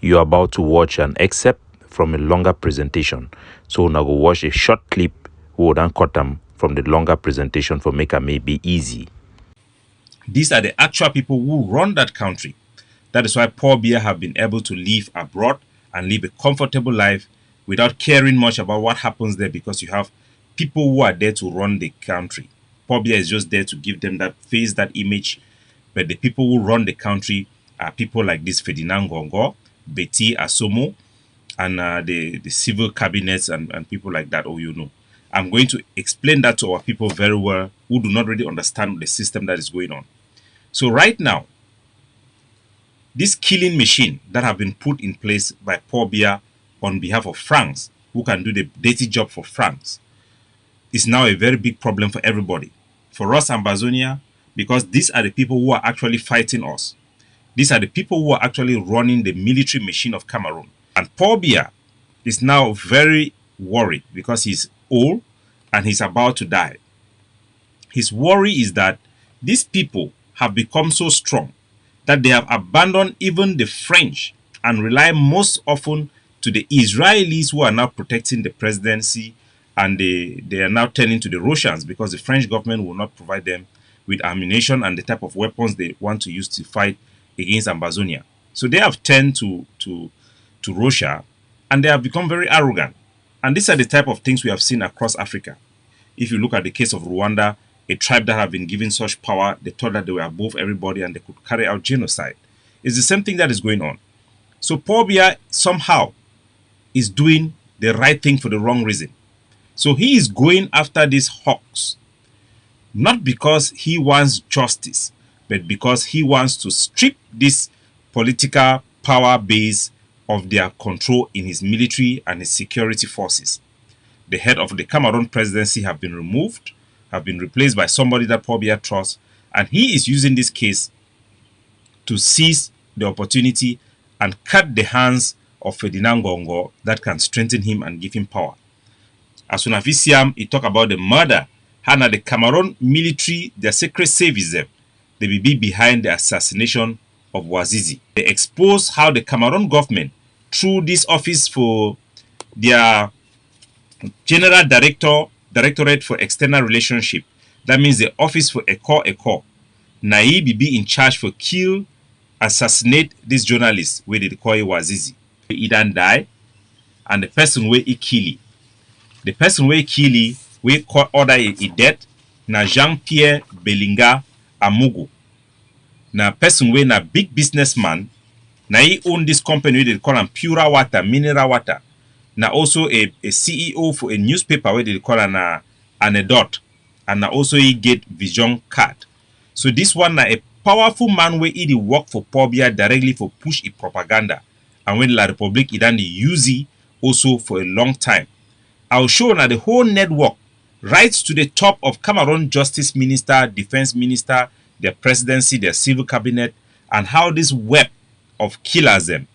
You're about to watch an excerpt from a longer presentation. So now go watch a short clip. We will then cut them from the longer presentation for make it maybe easy. These are the actual people who run that country. That is why Pul Biya have been able to live abroad and live a comfortable life without caring much about what happens there, because you have people who are there to run the country. Pul Biya is just there to give them that face, that image. But the people who run the country are people like this Ferdinand Gongo, Betty Asomo, and the civil cabinets and people like that. Oh, you know. I'm going to explain that to our people very well who do not really understand the system that is going on. So right now, this killing machine that have been put in place by Pul Biya on behalf of France, who can do the dirty job for France, is now a very big problem for everybody. For us, Ambazonia, because these are the people who are actually fighting us. These are the people who are actually running the military machine of Cameroon. And Pul Biya is now very worried because he's old and he's about to die. His worry is that these people have become so strong that they have abandoned even the French and rely most often to the Israelis, who are now protecting the presidency, and they are now turning to the Russians because the French government will not provide them with ammunition and the type of weapons they want to use to fight against Ambazonia. So they have turned to Russia, and they have become very arrogant. And these are the type of things we have seen across Africa. If you look at the case of Rwanda, a tribe that have been given such power, they thought that they were above everybody and they could carry out genocide. It's the same thing that is going on. So Pul Biya somehow is doing the right thing for the wrong reason. So he is going after these hawks, not because he wants justice, but because he wants to strip this political power base of their control in his military and his security forces. The head of the Cameroon presidency have been removed, have been replaced by somebody that Pul Biya trusts, and he is using this case to seize the opportunity and cut the hands of Ferdinand Gongo that can strengthen him and give him power. As soon as we see him, he talk about the murder. Hana the Cameroon military, their secret service them, they will be behind the assassination of Wazizi. They expose how the Cameroon government, through this office for their General Directorate for External Relationship, that means the Office for Eko, Naibi be in charge for kill, assassinate this journalist where they call Wazizi. He then die, and the person where he kill, the person where kill, we order he dead, na Pierre Belinga Amougou. Na person where na big businessman, na he own this company where they call him Pure Water, Mineral Water. Now also a CEO for a newspaper where they call an anecdote, and now also he get vision card. So this one na a powerful man where he work for Pul Biya directly for push a propaganda, and when La Republic he done the use it also for a long time. I'll show now the whole network right to the top of Cameroon Justice Minister, Defense Minister, their presidency, their civil cabinet, and how this web of killers them.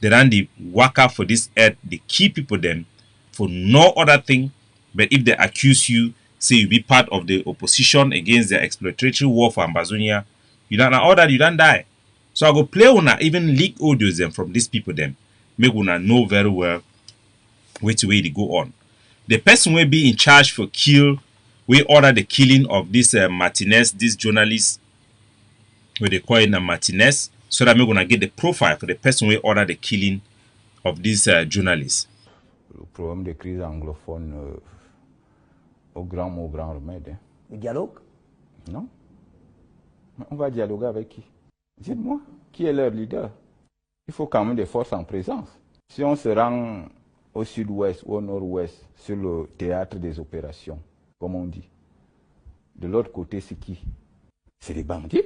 They run the worker for this earth, they keep people them for no other thing, but if they accuse you, say you be part of the opposition against the exploratory war for Ambazonia, you don't know all that, you don't die. So I go play una even leak audios them from these people them, make una know very well which way they go on. The person will be in charge for kill, we order the killing of this Martinez, this journalist, where they call it Martinez, so that we're going to get the profile for the person who ordered the killing of this journalist. Le problème de crise anglophone au grand mot, grand remède. Le dialogue? Non. On va dialoguer avec qui? Dites-moi, qui est leur leader? Il faut quand même des forces en présence. Si on se rend au sud-ouest ou au nord-ouest sur le théâtre des opérations, comme on dit, de l'autre côté, c'est qui? C'est des bandits.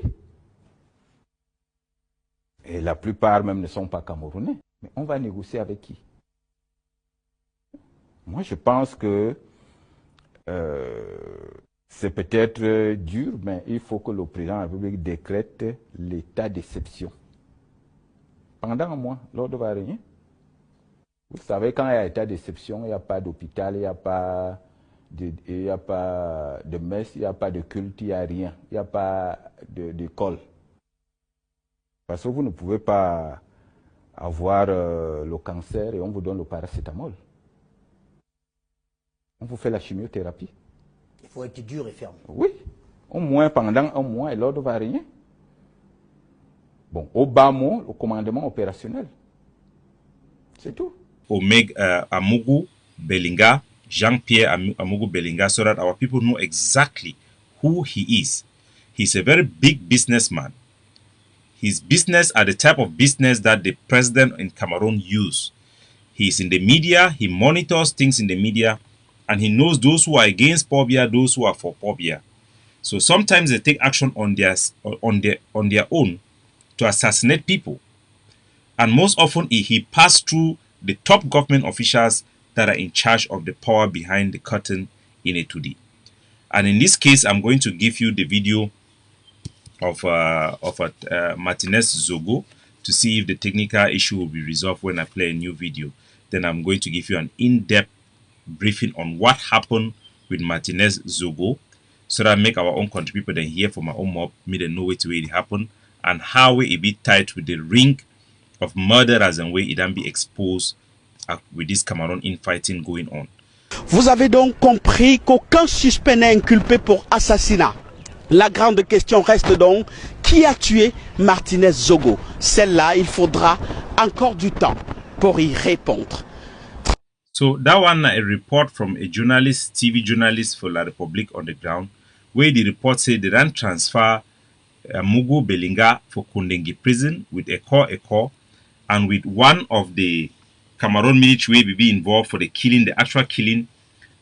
Et la plupart même ne sont pas camerounais. Mais on va négocier avec qui? Moi, je pense que c'est peut-être dur, mais il faut que le président de la République décrète l'état d'exception. Pendant un mois, l'ordre va régner. Vous savez, quand il y a état d'exception, il n'y a pas d'hôpital, il n'y a pas de messe, il n'y a pas de culte, il n'y a rien. Il n'y a pas d'école. Parce que vous ne pouvez pas avoir le cancer et on vous donne le paracétamol. On vous fait la chimiothérapie. Il faut être dur et ferme. Oui, au moins pendant un mois et l'ordre va rien. Bon, au bas mot, le commandement opérationnel. C'est tout. Amougou, Belinga, Jean-Pierre Amougou Belinga, so that our people know exactly who he is. He's a very big businessman. His business are the type of business that the president in Cameroon use. He's in the media, he monitors things in the media, and he knows those who are against Pul Biya, those who are for Pul Biya. So sometimes they take action on their own to assassinate people. And most often he passed through the top government officials that are in charge of the power behind the curtain in a 2D. And in this case, I'm going to give you the video of Martinez Zogo to see if the technical issue will be resolved when I play a new video. Then I'm going to give you an in-depth briefing on what happened with Martinez Zogo, so that I make our own country people then hear from my own mob, me they know it way it happened, and how it be tied with the ring of murderers and way it then be exposed with this Cameroon infighting going on. Vous avez donc compris qu'aucun suspect n'est inculpé pour assassinat. La grande question reste donc, qui a tué Martinez Zogo? Celle-là, il faudra encore du temps pour y répondre. So that one, a report from a journalist, TV journalist for La Republique on the ground, where the report said they ran transfer Amougou Belinga for Kondengi prison with a core, and with one of the Cameroon military will be involved for the killing, the actual killing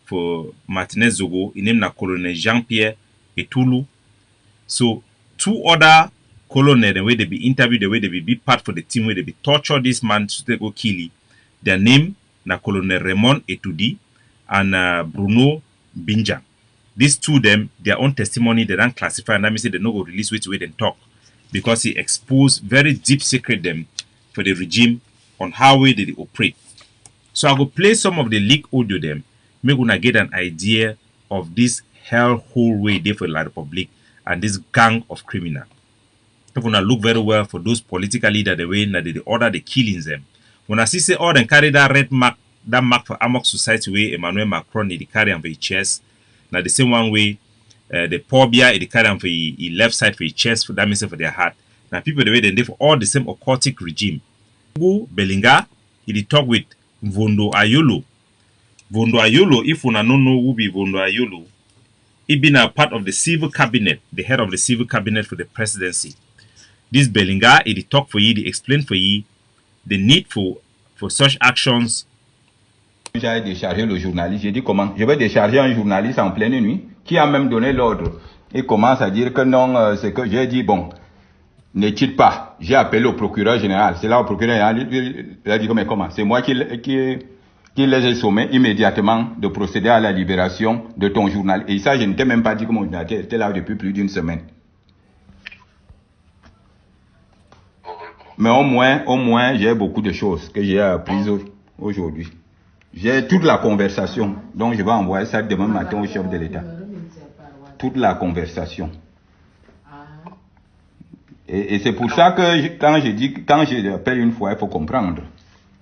for Martinez Zogo, in name na Colonel Jean-Pierre Etulu. So two other colonels, the way they be interviewed, the way they be part for the team, where they be torture this man to go kill him. Their name na Colonel Raymond Etudi and Bruno Binja. These two them, their own testimony, they don't classify, and that means they no go release which way they talk, because he exposed very deep secret them for the regime on how way they operate. So I go play some of the leak audio them, make una get an idea of this hellhole way they for La Republique and this gang of criminals. If una look very well for those political leaders, the way that they order the killings them. When I see say all them carry that red mark, that mark for Amok Society way Emmanuel Macron they carry on for his chest. Now the same one way the Pul Biya they carry on for his left side for his chest, for that means for their heart. Now people the way they for all the same occultic regime. Belinga, he talk with Vondo Ayolo. Vondo Ayolo, if una don't know who be Vondo Ayolo, he been a part of the civil cabinet, the head of the civil cabinet for the presidency. This Belinga, he talk for you, he explain for you the need for such actions. J'ai déchargé le journaliste. J'ai dit comment? Je vais décharger un journaliste en pleine nuit qui a même donné l'ordre. Il commence à dire que non, c'est que j'ai dit bon, ne quitte pas. J'ai appelé au procureur général. C'est là au procureur général, il a dit mais comment? C'est moi qui les ai sommés immédiatement de procéder à la libération de ton journal. Et ça, je ne t'ai même pas dit que mon journaliste était là depuis plus d'une semaine. Mais au moins, j'ai beaucoup de choses que j'ai apprises aujourd'hui. J'ai toute la conversation. Donc, je vais envoyer ça demain matin au chef de l'État. Toute la conversation. Et c'est pour ça que quand j'appelle une fois, il faut comprendre.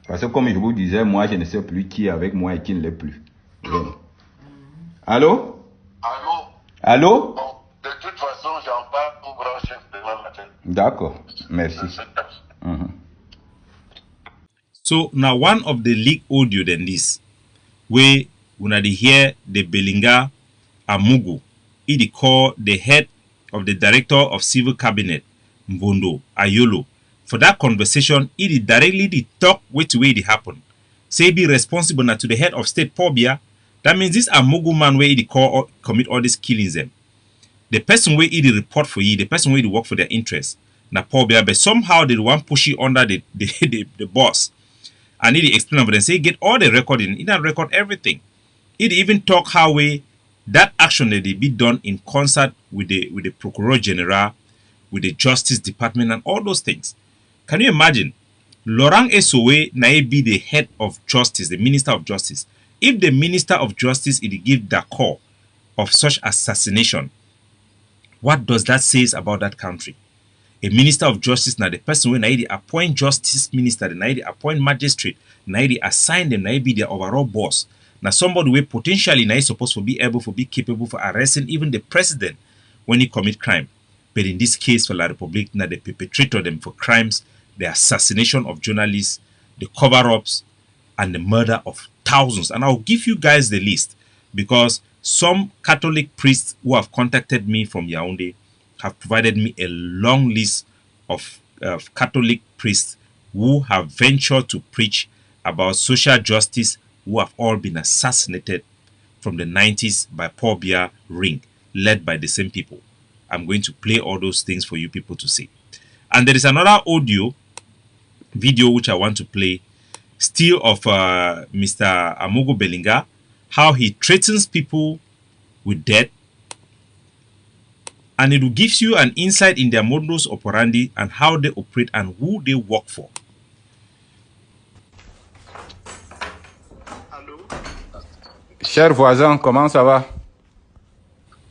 Parce que comme je vous disais, moi, je ne sais plus qui est avec moi et qui ne l'est plus. Allô? Allô? Bon, de toute façon, j'en parle au grand chef demain matin. D'accord, merci. So now one of the leak audio than this, where when I hear the Belinga Amougou, he call the head of the director of civil cabinet, Mvondo Ayolo. For that conversation, he directly talk which way it happened. Say be responsible now to the head of state Pul Biya. That means this Amougou man where he commit all these killings them. The person where he report for you, the person where he work for their interest, na Pul Biya, but somehow they want push you under the boss. And he explain over them, say get all the recording, he not record everything. He even talk how way that action that they be done in concert with the Procureur General, with the Justice Department and all those things. Can you imagine? Laurent Esowe na be the head of justice, the Minister of Justice. If the Minister of Justice is give the call of such assassination, what does that say about that country? A minister of justice na the person when they appoint justice minister, then they appoint magistrate, now they assign them, now be their overall boss. Now somebody who potentially now supposed to be able to be capable for arresting even the president when he commit crime. But in this case for La Republique, now they perpetrated them for crimes, the assassination of journalists, the cover-ups, and the murder of thousands. And I'll give you guys the list because some Catholic priests who have contacted me from Yaoundé have provided me a long list of Catholic priests who have ventured to preach about social justice who have all been assassinated from the 90s by Pul Biya ring, led by the same people. I'm going to play all those things for you people to see. And there is another video which I want to play, still of Mr. Amougou Belinga, how he threatens people with death. And it will give you an insight in their modus operandi and how they operate and who they work for. Allô? Cher voisin, comment ça va?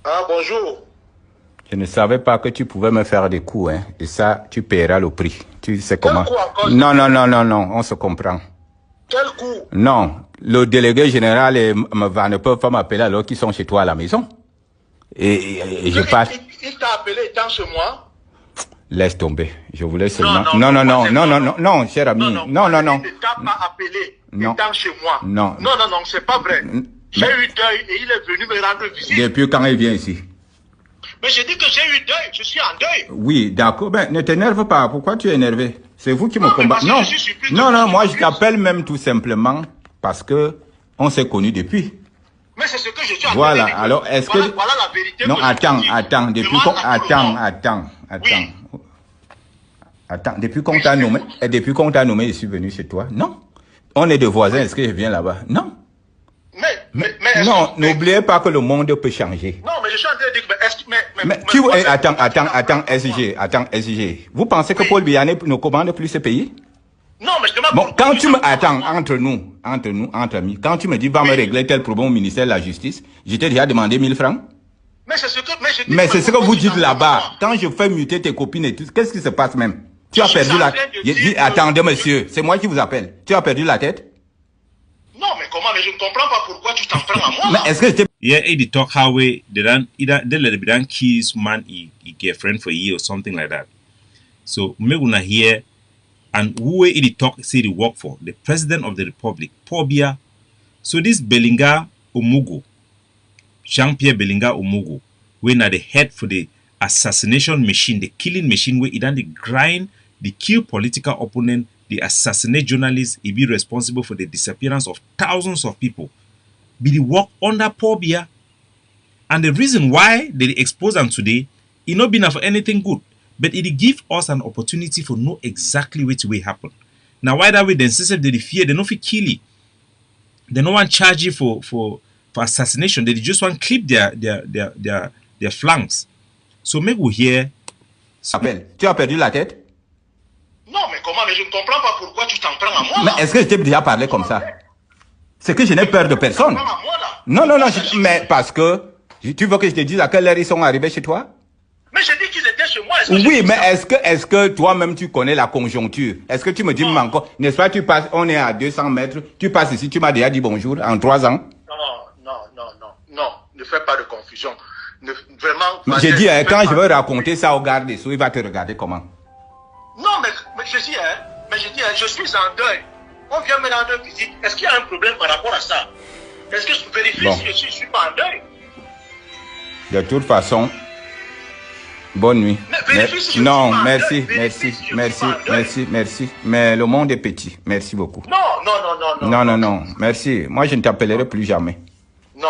Ah, bonjour. Je ne savais pas que tu pouvais me faire des coups, hein. Et ça, tu paieras le prix. Tu sais comment? coup encore? Non, non, non, non, non, on se comprend. Quel coup? Non, le délégué général et ne peuvent pas m'appeler alors qu'ils sont chez toi à la maison. Et je passe. Il t'a appelé étant chez moi? Laisse tomber. Je voulais seulement. Non, non, non, non, non, non, non, cher ami. Non, non, non. Il ne t'a pas appelé Non. étant chez moi. Non. Non, non, non, c'est pas vrai. J'ai eu deuil et il est venu me rendre visite. Depuis quand il vient ici? Mais j'ai dit que j'ai eu deuil, je suis en deuil. Oui, d'accord. Ben, ne t'énerve pas. Pourquoi tu es énervé? C'est vous qui me Non, mais combattez. parce que Non, je suis surpris non, de non, vous moi je excuser. t'appelle même tout simplement parce que on s'est connus depuis. Mais c'est ce que je suis en train Voilà. de dire. Alors, est-ce Voilà, que... voilà la vérité. Non, que je attends, vous dis. attends. Depuis Demande qu'on... à tout le monde. Attends. Oui. Attends, depuis qu'on t'a nommé... Et depuis qu'on t'a nommé, je suis venu chez toi. Non. On est des voisins, est-ce que je viens là-bas? Non. Mais est-ce Non, que- n'oubliez pas que le monde peut changer. Non, mais je suis en train de dire que... est-ce que- Mais qui... moi, Attends, SG. Vous pensez que Oui. Pul Biya ne commande plus ce pays? Non, mais je demande... Bon, pourquoi quand tu tu me... t'en prends à Attends, moi. entre amis, quand tu me dis va me régler tel problème au ministère de la Justice, je t'ai déjà demandé 1000 francs. Mais c'est ce que... Mais c'est ce que pourquoi vous tu dites t'en prends à là-bas. moi? Quand je fais muter tes copines et tout, qu'est-ce qui se passe même? Tu Je as suis perdu en la... train de Je dire dis, que- attendez monsieur, c'est moi qui vous appelle. Tu as perdu la tête? Non, mais comment? Mais je ne comprends pas pourquoi tu t'en prends à moi. Mais est-ce que je t'ai... Yeah, they talk how way they don't either they let them kiss man he girlfriend for a year or something like that. So me gonna hear and who way they talk say they work for the president of the republic, Pul Biya. So this Belinga Amougou, Jean-Pierre Belinga Amougou, when at the head for the assassination machine, the killing machine where he done the grind, the kill political opponent, the assassinate journalists, he be responsible for the disappearance of thousands of people. Be the work under Pul Biya. And the reason why they expose them today, it not been for anything good, but it give us an opportunity for know exactly which way happen. Now why that way then system they fear, they no fit kill you. They no want charge you for assassination. They just want clip their flanks. So maybe we hear Appelle. Tu as perdu la tête? Non, mais comment? Mais je ne comprends pas pourquoi tu t'en prends à moi. Mais est-ce que je t'ai déjà parlé comme ça? C'est que je n'ai peur de personne. Tu t'en prends à moi, là. Non, non, non, mais parce que... Tu veux que je te dise à quelle heure ils sont arrivés chez toi? Mais j'ai dit qu'ils étaient chez moi. Est-ce que Oui, j'ai dit mais ça? est-ce que toi-même tu connais la conjoncture? Est-ce que tu me dis Non. même encore, n'est-ce pas, tu passes, on est à 200 mètres, tu passes ici, tu m'as déjà dit bonjour en 3 ans? Non, ne fais pas de confusion. Vraiment. J'ai dit, ne fais quand pas- je vais raconter ça au garde des Sceaux, il va te regarder comment? Non, mais je dis, je suis en deuil. On vient me rendre visite. Est-ce qu'il y a un problème par rapport à ça? Est-ce que je vérifie Bon. si je suis pas en deuil? De toute façon, bonne nuit. Mais vérifie si je Non, suis pas en merci, deuil. Vérifie si je suis pas en deuil. merci. Mais le monde est petit. Merci beaucoup. Non. Merci. Moi, je ne t'appellerai plus jamais. Non.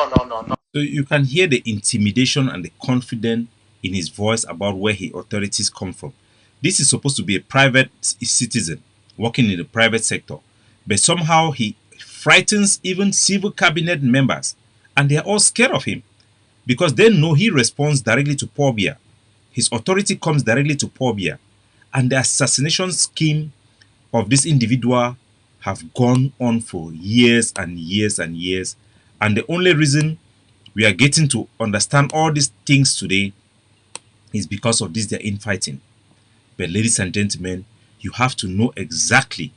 so you can hear the intimidation and the confidence in his voice about where his authorities come from. This is supposed to be a private citizen working in the private sector, but somehow he frightens even civil cabinet members, and they are all scared of him because they know he responds directly to Pul Biya. His authority comes directly to Pul Biya, and the assassination scheme of this individual have gone on for years and years and years. And the only reason we are getting to understand all these things today is because of this, their infighting. But ladies and gentlemen, you have to know exactly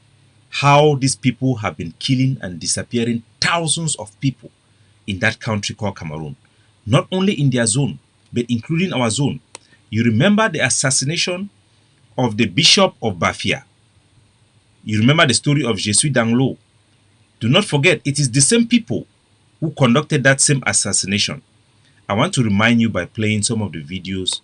how these people have been killing and disappearing thousands of people in that country called Cameroon. Not only in their zone, but including our zone. You remember the assassination of the Bishop of Bafia. You remember the story of Je suis Danglo. Do not forget, it is the same people who conducted that same assassination. I want to remind you by playing some of the videos